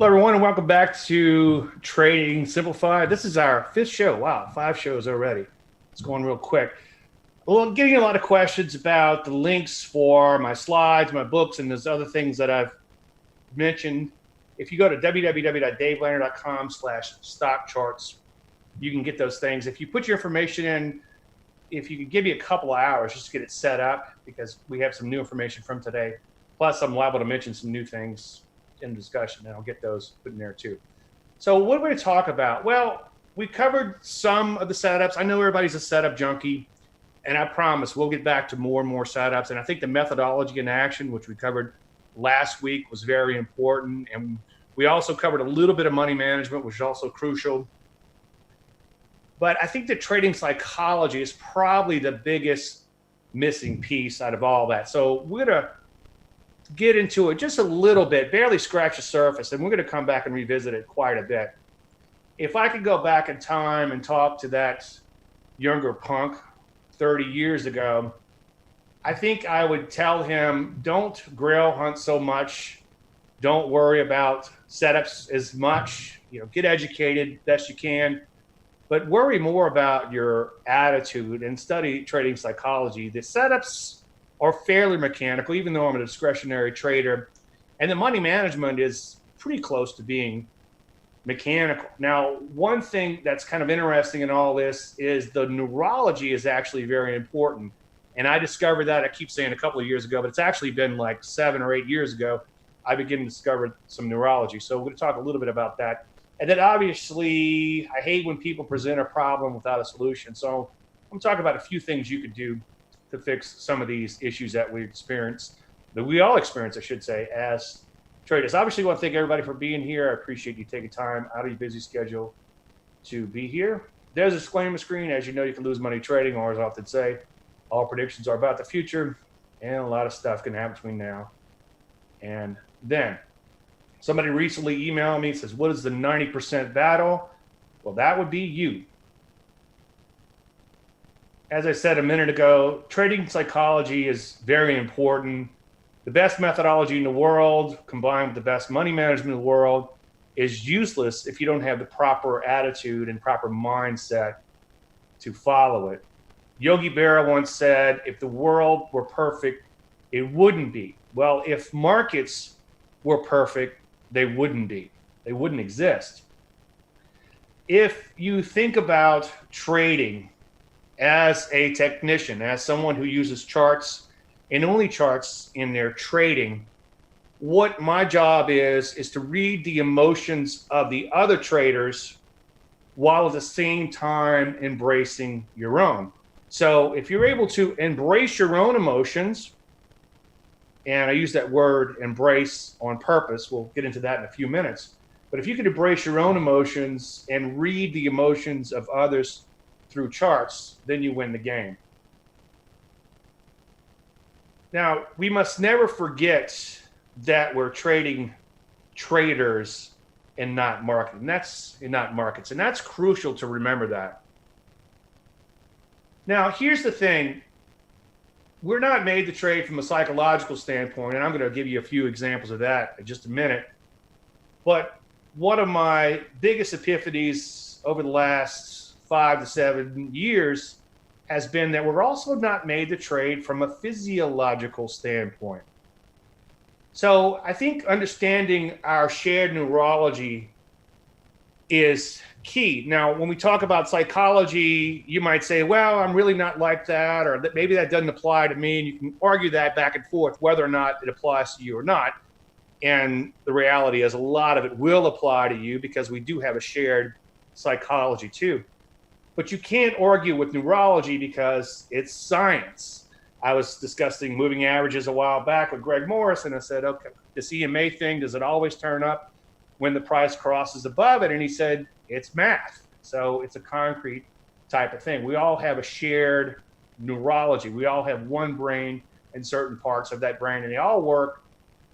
Hello, everyone, and welcome back to Trading Simplified. This is our fifth show. Wow, 5 shows already. It's going real quick. Well, I'm getting a lot of questions about the links for my slides, my books, and there's other things that I've mentioned. If you go to www.davelandry.com/stockcharts, you can get those things. If you put your information in, if you could give me a couple of hours just to get it set up, because we have some new information from today. Plus, I'm liable to mention some new things in discussion, and I'll get those put in there too. So what are we going to talk about? Well, we covered some of the setups. I know everybody's a setup junkie, and I promise we'll get back to more and more setups. And I think the methodology in action, which we covered last week, was very important. And we also covered a little bit of money management, which is also crucial. But I think the trading psychology is probably the biggest missing piece out of all that. So we're going to get into it just a little bit, barely scratch the surface, and we're going to come back and revisit it quite a bit. If I could go back in time and talk to that younger punk 30 years ago, I think I would tell him, don't grail hunt so much. Don't worry about setups as much. Get educated best you can, but worry more about your attitude and study trading psychology. The setups are fairly mechanical, even though I'm a discretionary trader. And the money management is pretty close to being mechanical. Now, one thing that's kind of interesting in all this is the neurology is actually very important. And I discovered that, I keep saying a couple of years ago, but it's actually been like 7 or 8 years ago, I began to discover some neurology. So we're going to talk a little bit about that. And then obviously, I hate when people present a problem without a solution. So I'm talking about a few things you could do to fix some of these issues that we experience, that we all experience, I should say, as traders. Obviously, I want to thank everybody for being here. I appreciate you taking time out of your busy schedule to be here. There's a disclaimer screen. As you know, you can lose money trading, or as I often say, all predictions are about the future, and a lot of stuff can happen between now and then. Somebody recently emailed me and says, what is the 90% battle? Well, that would be you. As I said a minute ago, trading psychology is very important. The best methodology in the world, combined with the best money management in the world, is useless if you don't have the proper attitude and proper mindset to follow it. Yogi Berra once said, if the world were perfect, it wouldn't be. Well, if markets were perfect, they wouldn't be. They wouldn't exist. If you think about trading as a technician, as someone who uses charts and only charts in their trading, what my job is to read the emotions of the other traders while at the same time embracing your own. So if you're able to embrace your own emotions, and I use that word embrace on purpose, we'll get into that in a few minutes, but if you can embrace your own emotions and read the emotions of others through charts, then you win the game. Now, we must never forget that we're trading traders and not markets. And that's crucial to remember that. Now, here's the thing. We're not made to trade from a psychological standpoint, and I'm going to give you a few examples of that in just a minute. But one of my biggest epiphanies over the last 5 to 7 years has been that we're also not made to trade from a physiological standpoint. So I think understanding our shared neurology is key. Now, when we talk about psychology, you might say, well, I'm really not like that, or that maybe that doesn't apply to me. And you can argue that back and forth, whether or not it applies to you or not. And the reality is a lot of it will apply to you because we do have a shared psychology too. But you can't argue with neurology because it's science. I was discussing moving averages a while back with Greg Morris, and I said, okay, this EMA thing, does it always turn up when the price crosses above it? And he said, it's math. So it's a concrete type of thing. We all have a shared neurology. We all have one brain and certain parts of that brain, and they all work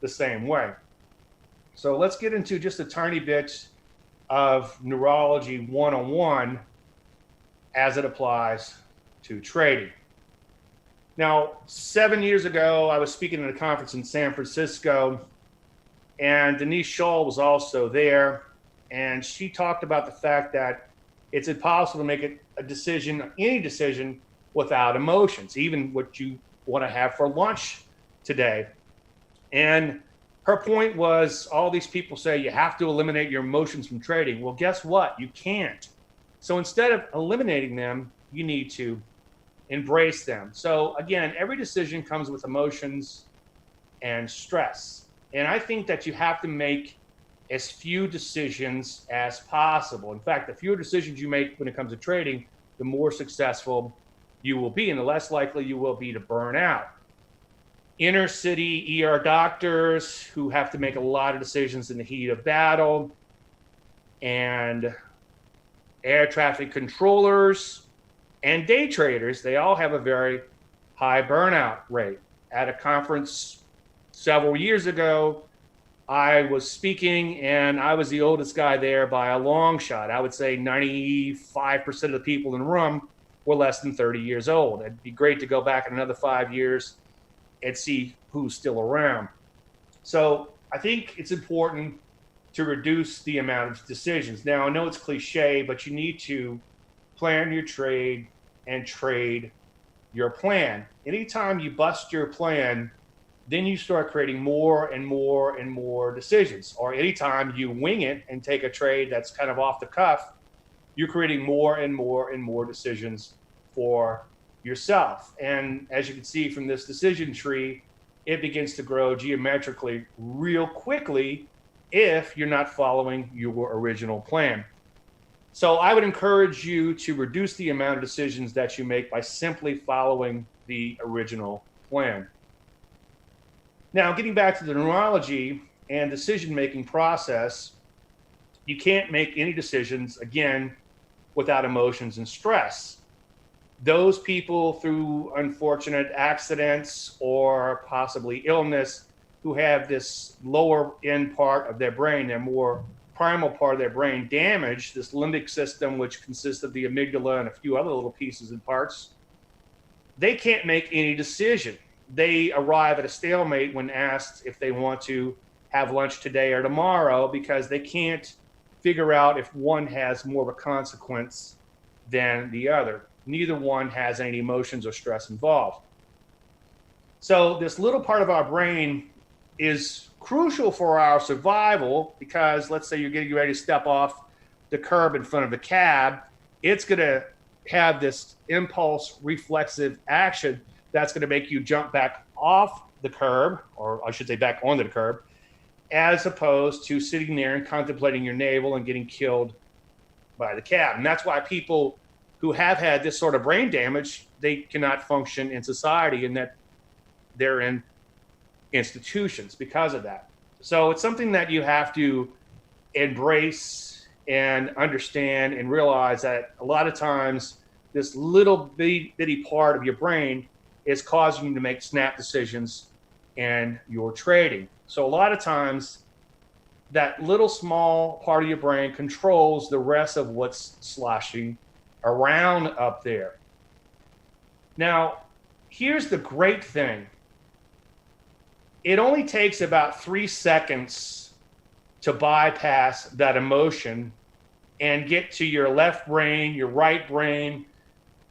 the same way. So let's get into just a tiny bit of neurology 101 as it applies to trading. Now, 7 years ago, I was speaking at a conference in San Francisco, And Denise Shaw was also there. And she talked about the fact that it's impossible to make a decision, any decision, without emotions, even what you want to have for lunch today. And her point was all these people say you have to eliminate your emotions from trading. Well, guess what? You can't. So instead of eliminating them, you need to embrace them. So again, every decision comes with emotions and stress. And I think that you have to make as few decisions as possible. In fact, the fewer decisions you make when it comes to trading, the more successful you will be and the less likely you will be to burn out. Inner city ER doctors who have to make a lot of decisions in the heat of battle, and air traffic controllers and day traders, they all have a very high burnout rate. At a conference several years ago, I was speaking and I was the oldest guy there by a long shot. I would say 95% of the people in the room were less than 30 years old. It'd be great to go back in another 5 years and see who's still around. So I think it's important to reduce the amount of decisions. Now, I know it's cliche, but you need to plan your trade and trade your plan. Anytime you bust your plan, then you start creating more and more and more decisions. Or anytime you wing it and take a trade that's kind of off the cuff, you're creating more and more and more decisions for yourself. And as you can see from this decision tree, it begins to grow geometrically real quickly if you're not following your original plan. So I would encourage you to reduce the amount of decisions that you make by simply following the original plan. Now, getting back to the neurology and decision-making process, you can't make any decisions, again, without emotions and stress. Those people through unfortunate accidents or possibly illness who have this lower end part of their brain, their more primal part of their brain damaged, this limbic system, which consists of the amygdala and a few other little pieces and parts, they can't make any decision. They arrive at a stalemate when asked if they want to have lunch today or tomorrow because they can't figure out if one has more of a consequence than the other. Neither one has any emotions or stress involved. So this little part of our brain is crucial for our survival because let's say you're getting ready to step off the curb in front of the cab, it's going to have this impulse reflexive action that's going to make you jump back off the curb, or I should say back onto the curb, as opposed to sitting there and contemplating your navel and getting killed by the cab. And that's why people who have had this sort of brain damage, they cannot function in society and that they're in institutions because of that. So it's something that you have to embrace and understand and realize that a lot of times this little bitty part of your brain is causing you to make snap decisions in your trading. So a lot of times that little small part of your brain controls the rest of what's sloshing around up there. Now, here's the great thing. It only takes about 3 seconds to bypass that emotion and get to your left brain, your right brain,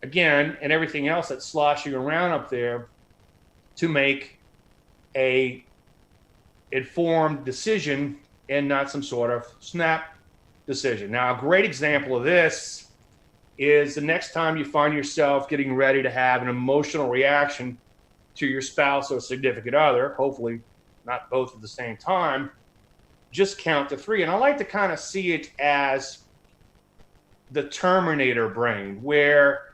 again, and everything else that's sloshing around up there to make a informed decision and not some sort of snap decision. Now, a great example of this is the next time you find yourself getting ready to have an emotional reaction to your spouse or significant other, hopefully not both at the same time, just count to 3. And I like to kind of see it as the Terminator brain, where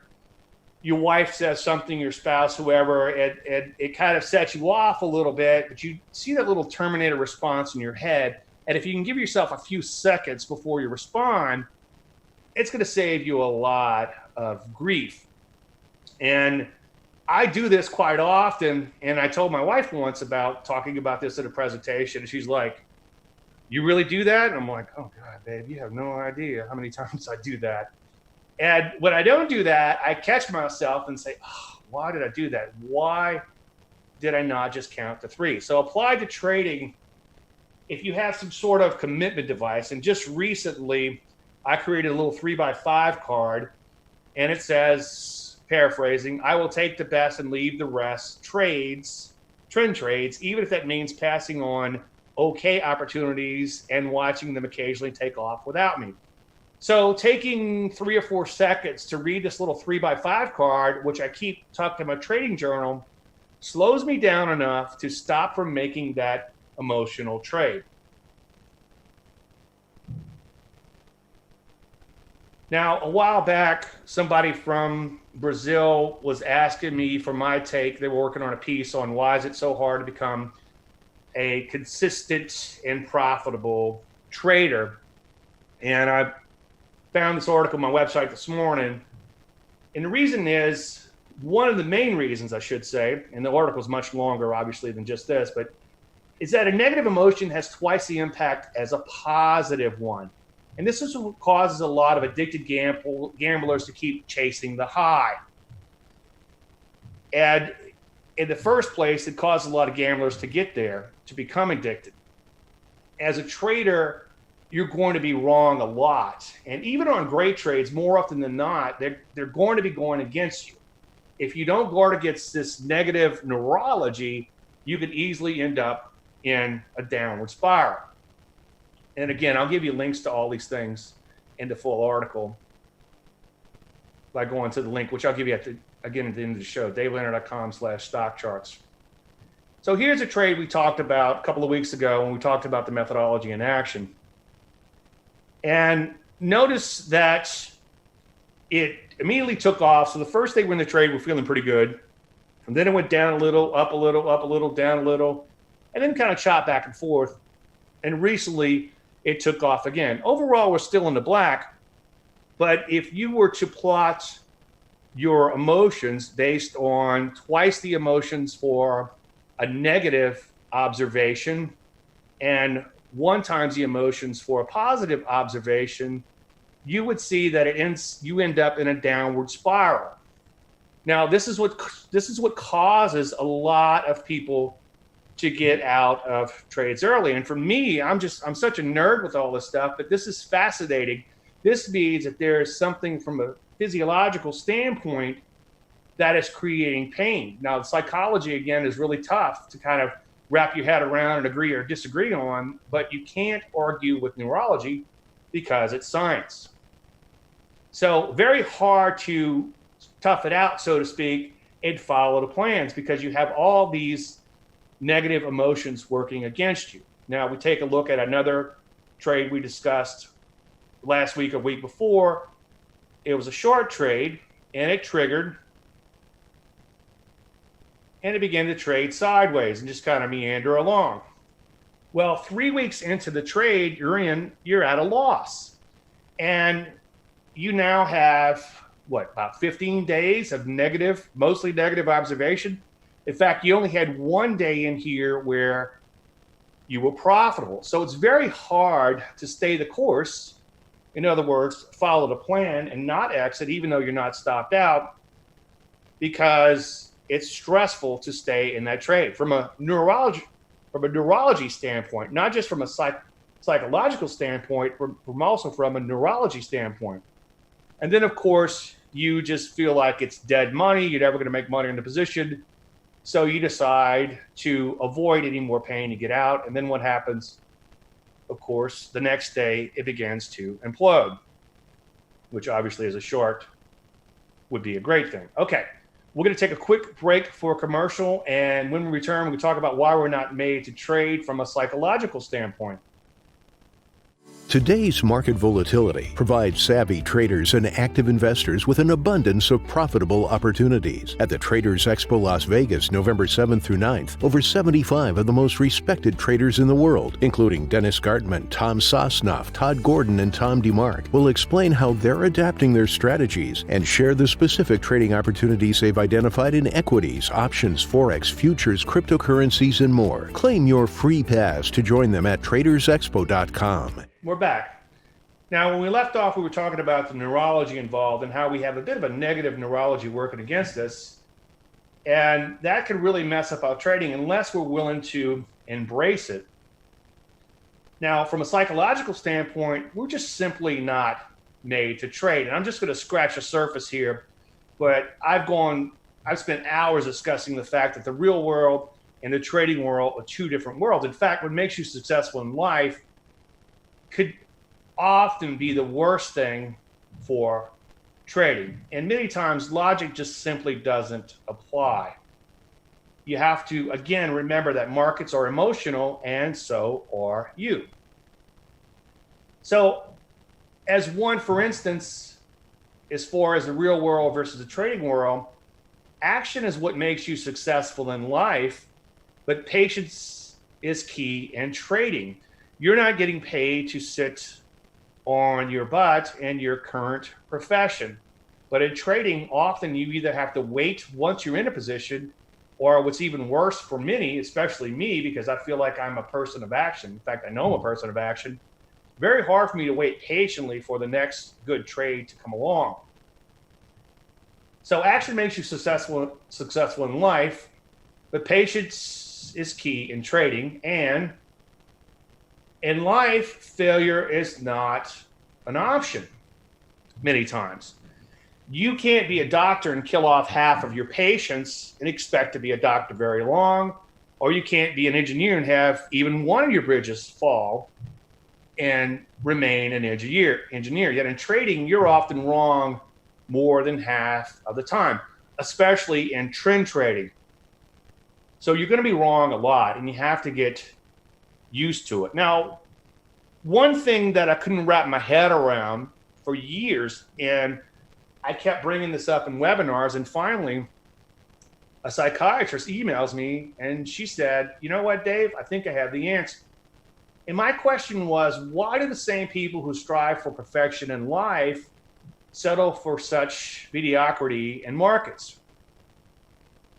your wife says something, your spouse, whoever, and it kind of sets you off a little bit, but you see that little Terminator response in your head. And if you can give yourself a few seconds before you respond, it's going to save you a lot of grief. And I do this quite often. And I told my wife once about talking about this at a presentation. And she's like, "You really do that?" And I'm like, "Oh God, babe, you have no idea how many times I do that." And when I don't do that, I catch myself and say, "Oh, why did I do that? Why did I not just count to 3?" So applied to trading, if you have some sort of commitment device, and just recently I created a little 3x5 card, and it says, paraphrasing, I will take the best and leave the rest, trend trades, even if that means passing on okay opportunities and watching them occasionally take off without me. So taking 3 or 4 seconds to read this little 3x5 card, which I keep tucked in my trading journal, slows me down enough to stop from making that emotional trade. Now, a while back, somebody from Brazil was asking me for my take. They were working on a piece on why is it so hard to become a consistent and profitable trader. And I found this article on my website this morning. And the reason is, one of the main reasons, I should say, and the article is much longer, obviously, than just this, but is that a negative emotion has twice the impact as a positive one. And this is what causes a lot of addicted gamblers to keep chasing the high. And in the first place, it causes a lot of gamblers to get there, to become addicted. As a trader, you're going to be wrong a lot. And even on great trades, more often than not, they're going to be going against you. If you don't guard against this negative neurology, you could easily end up in a downward spiral. And again, I'll give you links to all these things in the full article by going to the link, which I'll give you again at the end of the show, davelandry.com/stockcharts. So here's a trade we talked about a couple of weeks ago when we talked about the methodology in action. And notice that it immediately took off. So the first day we're in the trade, we're feeling pretty good. And then it went down a little, up a little, up a little, down a little, and then kind of chopped back and forth. And recently it took off again. Overall, we're still in the black. But if you were to plot your emotions based on twice the emotions for a negative observation and 1 times the emotions for a positive observation, you would see that you end up in a downward spiral. Now, this is what causes a lot of people to get out of trades early. And for me, I'm such a nerd with all this stuff, but this is fascinating. This means that there is something from a physiological standpoint that is creating pain. Now, the psychology, again, is really tough to kind of wrap your head around and agree or disagree on, but you can't argue with neurology because it's science. So very hard to tough it out, so to speak, and follow the plans because you have all these negative emotions working against you. Now, we take a look at another trade we discussed last week or week before. It was a short trade, and it triggered, and it began to trade sideways and just kind of meander along. Well, 3 weeks into the trade you're at a loss. And you now have, about 15 days of mostly negative observation. In fact, you only had 1 day in here where you were profitable. So it's very hard to stay the course. In other words, follow the plan and not exit, even though you're not stopped out, because it's stressful to stay in that trade from a neurology standpoint, not just from a psychological standpoint, also from a neurology standpoint. And then, of course, you just feel like it's dead money. You're never going to make money in the position. So you decide to avoid any more pain and get out. And then what happens? Of course, the next day it begins to implode, which obviously as a short would be a great thing. Okay, we're going to take a quick break for a commercial. And when we return, we talk about why we're not made to trade from a psychological standpoint. Today's market volatility provides savvy traders and active investors with an abundance of profitable opportunities. At the Traders Expo Las Vegas, November 7th through 9th, over 75 of the most respected traders in the world, including Dennis Gartman, Tom Sosnoff, Todd Gordon, and Tom DeMark, will explain how they're adapting their strategies and share the specific trading opportunities they've identified in equities, options, forex, futures, cryptocurrencies, and more. Claim your free pass to join them at tradersexpo.com. We're back. Now, when we left off, we were talking about the neurology involved and how we have a bit of a negative neurology working against us. And that can really mess up our trading unless we're willing to embrace it. Now, from a psychological standpoint, we're just simply not made to trade. And I'm just going to scratch the surface here, but I've spent hours discussing the fact that the real world and the trading world are two different worlds. In fact, what makes you successful in life could often be the worst thing for trading. And many times logic just simply doesn't apply. You have to, again, remember that markets are emotional and so are you. So as one, for instance, as far as the real world versus the trading world, action is what makes you successful in life, but patience is key in trading. You're not getting paid to sit on your butt in your current profession. But in trading, often you either have to wait once you're in a position, or what's even worse for many, especially me, because I feel like I'm a person of action. In fact, I know I'm a person of action. Very hard for me to wait patiently for the next good trade to come along. So action makes you successful in life, but patience is key in trading. And in life, failure is not an option many times. You can't be a doctor and kill off half of your patients and expect to be a doctor very long, or you can't be an engineer and have even one of your bridges fall and remain an engineer. Yet in trading, you're often wrong more than half of the time, especially in trend trading. So you're going to be wrong a lot, and you have to get used to it. Now, one thing that I couldn't wrap my head around for years, and I kept bringing this up in webinars, and finally a psychiatrist emails me and she said, you know what, Dave, I think I have the answer. And my question was, why do the same people who strive for perfection in life settle for such mediocrity in markets?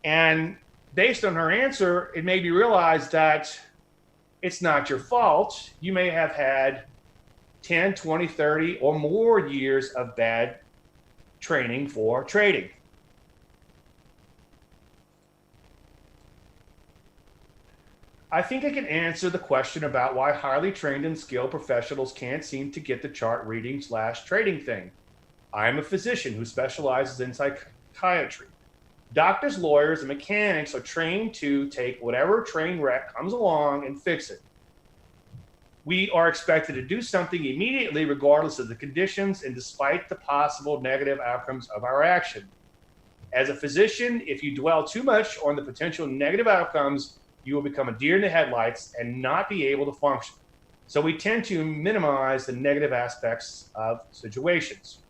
And based on her answer, it made me realize that it's not your fault. You may have had 10, 20, 30 or more years of bad training for trading. I think I can answer the question about why highly trained and skilled professionals can't seem to get the chart reading / trading thing. I am a physician who specializes in psychiatry. Doctors, lawyers, and mechanics are trained to take whatever train wreck comes along and fix it. We are expected to do something immediately regardless of the conditions and despite the possible negative outcomes of our action. As a physician, if you dwell too much on the potential negative outcomes, you will become a deer in the headlights and not be able to function. So we tend to minimize the negative aspects of situations.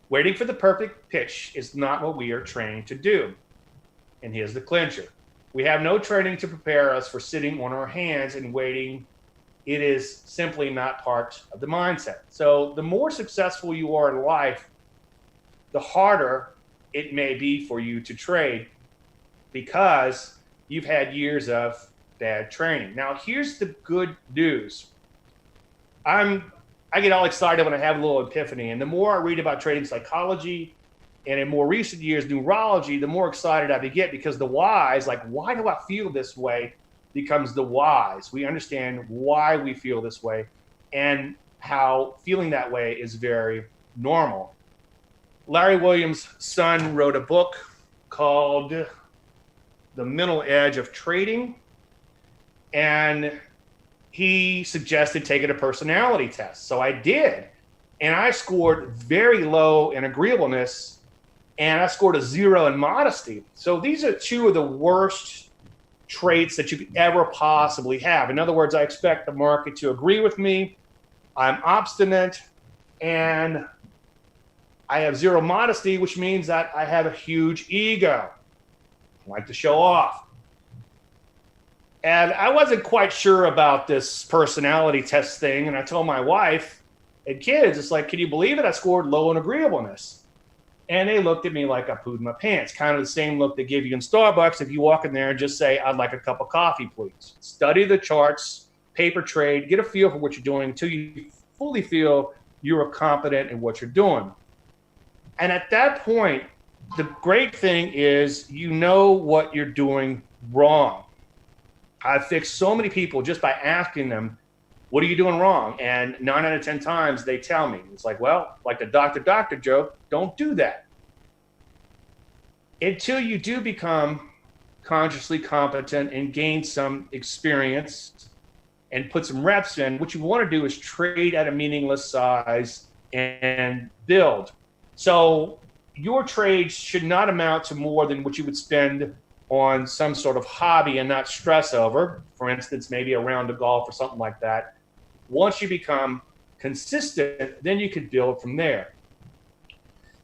Waiting for the perfect pitch is not what we are trained to do. And here's the clincher. We have no training to prepare us for sitting on our hands and waiting. It is simply not part of the mindset. So the more successful you are in life, the harder it may be for you to trade because you've had years of bad training. Now, here's the good news. I get all excited when I have a little epiphany. And the more I read about trading psychology and in more recent years, neurology, the more excited I get because the whys, like, why do I feel this way, becomes the whys. We understand why we feel this way and how feeling that way is very normal. Larry Williams' son wrote a book called The Mental Edge of Trading, and he suggested taking a personality test. So I did, and I scored very low in agreeableness, and I scored a 0 in modesty. So these are two of the worst traits that you could ever possibly have. In other words, I expect the market to agree with me. I'm obstinate, and I have 0 modesty, which means that I have a huge ego. I like to show off. And I wasn't quite sure about this personality test thing, and I told my wife and kids, it's like, can you believe it? I scored low in agreeableness. And they looked at me like I pooed my pants, kind of the same look they give you in Starbucks if you walk in there and just say, I'd like a cup of coffee, please. Study the charts, paper trade, get a feel for what you're doing until you fully feel you're competent in what you're doing. And at that point, the great thing is you know what you're doing wrong. I've fixed so many people just by asking them, what are you doing wrong? And 9 out of 10 times they tell me. It's like, well, like the doctor joke, don't do that. Until you do become consciously competent and gain some experience and put some reps in, what you want to do is trade at a meaningless size and build. So your trades should not amount to more than what you would spend on some sort of hobby and not stress over. For instance, maybe a round of golf or something like that. Once you become consistent, then you could build from there.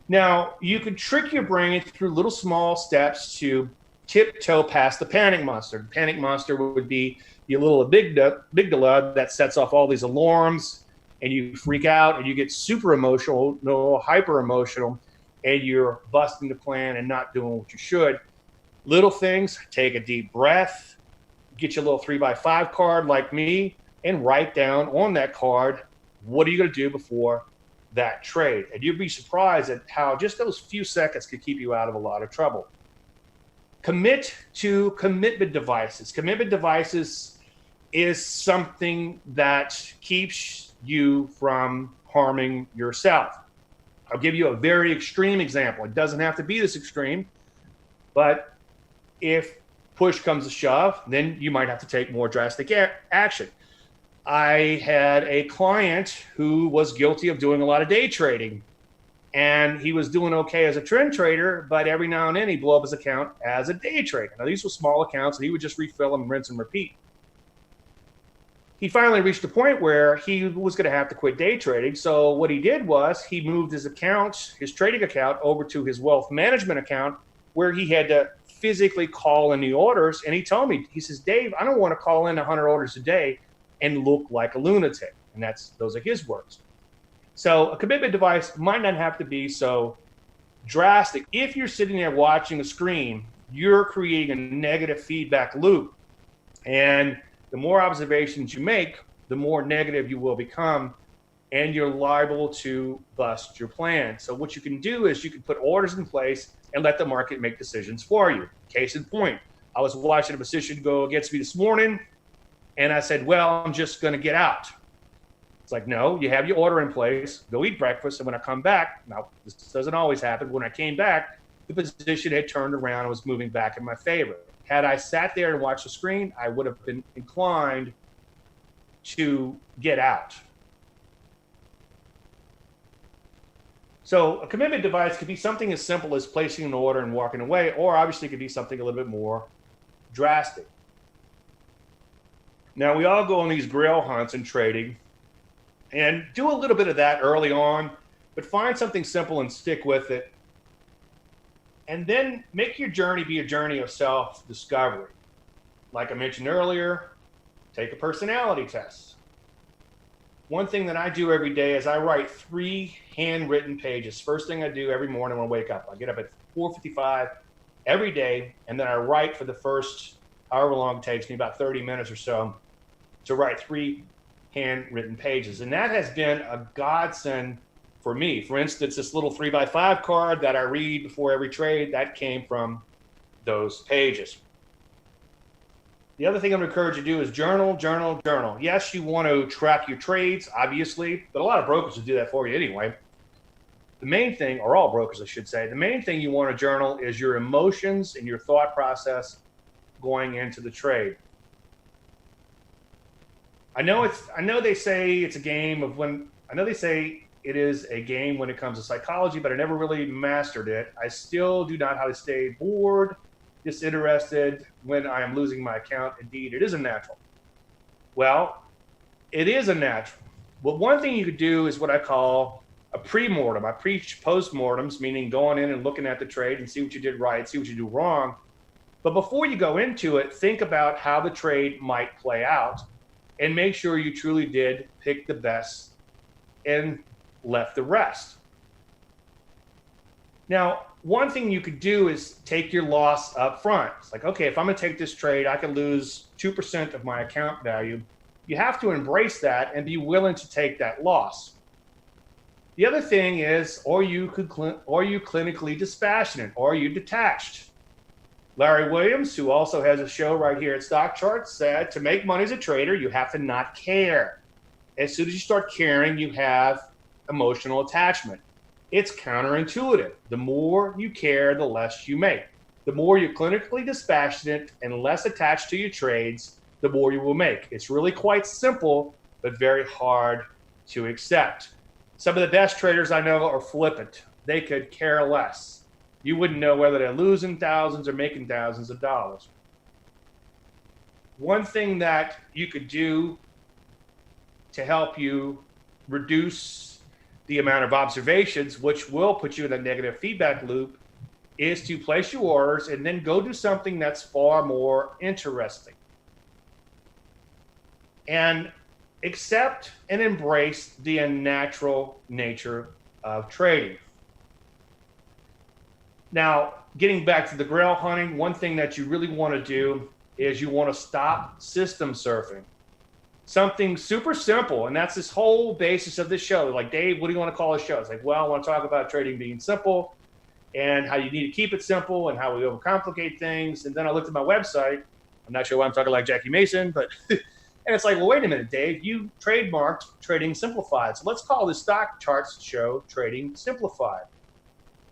Now, you could trick your brain through little small steps to tiptoe past the panic monster. The panic monster would be your little amygdala that sets off all these alarms, and you freak out and you get super emotional, hyper emotional, and you're busting the plan and not doing what you should. Little things, take a deep breath, get your little 3x5 card like me, and write down on that card, what are you going to do before that trade? And you'd be surprised at how just those few seconds could keep you out of a lot of trouble. Commit to commitment devices. Commitment devices is something that keeps you from harming yourself. I'll give you a very extreme example. It doesn't have to be this extreme, but if push comes to shove, then you might have to take more drastic action. I had a client who was guilty of doing a lot of day trading, and he was doing okay as a trend trader, but every now and then he'd blow up his account as a day trader. Now, these were small accounts, and he would just refill them, rinse and repeat. He finally reached a point where he was going to have to quit day trading. So what he did was he moved his account, his trading account, over to his wealth management account, where he had to physically call in the orders. And he told me, he says, Dave, I don't want to call in 100 orders a day and look like a lunatic. And those are his words. So a commitment device might not have to be so drastic. If you're sitting there watching a screen, you're creating a negative feedback loop. And the more observations you make, the more negative you will become, and you're liable to bust your plan. So what you can do is you can put orders in place and let the market make decisions for you. Case in point, I was watching a position go against me this morning, and I said, well, I'm just going to get out. It's like, no, you have your order in place, go eat breakfast, and when I come back, now this doesn't always happen, when I came back, the position had turned around and was moving back in my favor. Had I sat there and watched the screen, I would have been inclined to get out. So a commitment device could be something as simple as placing an order and walking away, or obviously it could be something a little bit more drastic. Now, we all go on these grail hunts in trading and do a little bit of that early on, but find something simple and stick with it. And then make your journey be a journey of self-discovery. Like I mentioned earlier, take a personality test. One thing that I do every day is I write 3 handwritten pages. First thing I do every morning when I wake up, I get up at 4:55 every day, and then I write for the first however long it takes me, about 30 minutes or so, to write 3 handwritten pages. And that has been a godsend for me. For instance, this little 3x5 card that I read before every trade, that came from those pages. The other thing I'm going to encourage you to do is journal, journal, journal. Yes, you want to track your trades, obviously, but a lot of brokers will do that for you anyway. The main thing, or all brokers, I should say, the main thing you want to journal is your emotions and your thought process going into the trade. I know they say it's a game of when, I know they say it is a game when it comes to psychology, but I never really mastered it. I still do not know how to stay bored, disinterested when I am losing my account. Indeed, it is a natural. Well, it is a natural. But one thing you could do is what I call a pre-mortem. I preach post-mortems, meaning going in and looking at the trade and see what you did right, see what you do wrong. But before you go into it, think about how the trade might play out and make sure you truly did pick the best and left the rest. Now, one thing you could do is take your loss up front. It's like, okay, if I'm going to take this trade, I could lose 2% of my account value. You have to embrace that and be willing to take that loss. The other thing is, are you clinically dispassionate? Or are you detached? Larry Williams, who also has a show right here at StockCharts, said to make money as a trader, you have to not care. as soon as you start caring, you have emotional attachment. It's counterintuitive. The more you care, the less you make. The more you're clinically dispassionate and less attached to your trades, the more you will make. It's really quite simple, but very hard to accept. Some of the best traders I know are flippant. They could care less. You wouldn't know whether they're losing thousands or making thousands of dollars. One thing that you could do to help you reduce the amount of observations, which will put you in a negative feedback loop, is to place your orders and then go do something that's far more interesting. And accept and embrace the unnatural nature of trading. Now, getting back to the grail hunting, one thing that you really want to do is you want to stop system surfing. Something super simple, and that's this whole basis of this show. Like, Dave, what do you want to call this show? It's like, well, I want to talk about trading being simple and how you need to keep it simple and how we overcomplicate things. And then I looked at my website. I'm not sure why I'm talking like Jackie Mason, but and it's like, well, wait a minute, Dave, you trademarked Trading Simplified. So let's call the StockCharts show Trading Simplified.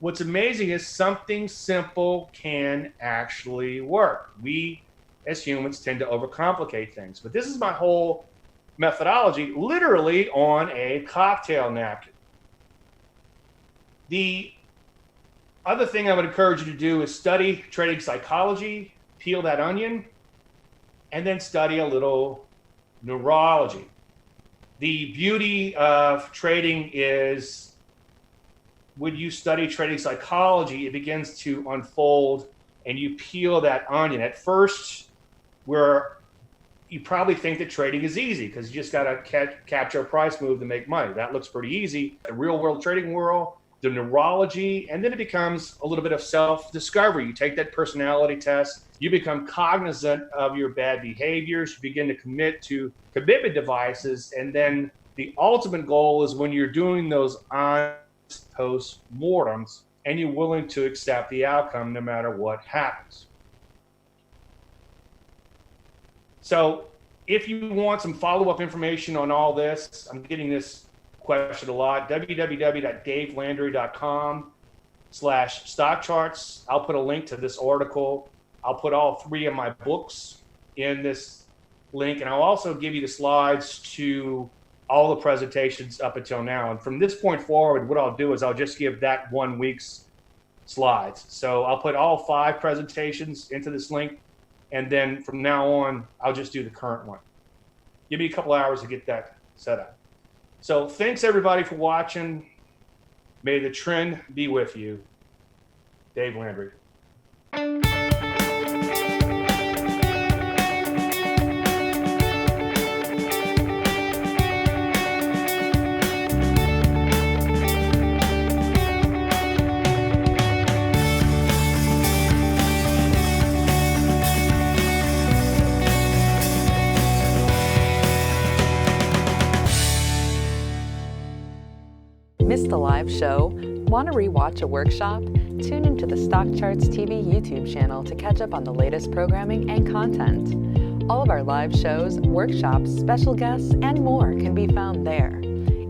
What's amazing is something simple can actually work. We, as humans, tend to overcomplicate things. But this is my whole methodology, literally on a cocktail napkin. The other thing I would encourage you to do is study trading psychology, peel that onion, and then study a little neurology. The beauty of trading is when you study trading psychology, it begins to unfold and you peel that onion. At first, where you probably think that trading is easy because you just got to capture a price move to make money. That looks pretty easy. The real world trading world, the neurology, and then it becomes a little bit of self-discovery. You take that personality test, you become cognizant of your bad behaviors, you begin to commit to commitment devices, and then the ultimate goal is when you're doing those post-mortems and you're willing to accept the outcome no matter what happens. So if you want some follow-up information on all this, I'm getting this question a lot, www.davelandry.com/stockcharts. I'll put a link to this article. I'll put all 3 of my books in this link, and I'll also give you the slides to all the presentations up until now. And from this point forward, what I'll do is I'll just give that 1 week's slides. So I'll put all 5 presentations into this link, and then from now on, I'll just do the current one. Give me a couple hours to get that set up. So thanks everybody for watching. May the trend be with you. Dave Landry. Missed the live show? Want to rewatch a workshop? Tune into the StockCharts TV YouTube channel to catch up on the latest programming and content. All of our live shows, workshops, special guests, and more can be found there.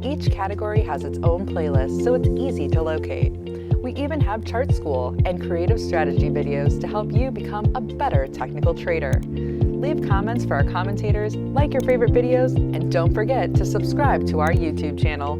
Each category has its own playlist, so it's easy to locate. We even have chart school and creative strategy videos to help you become a better technical trader. Leave comments for our commentators, like your favorite videos, and don't forget to subscribe to our YouTube channel.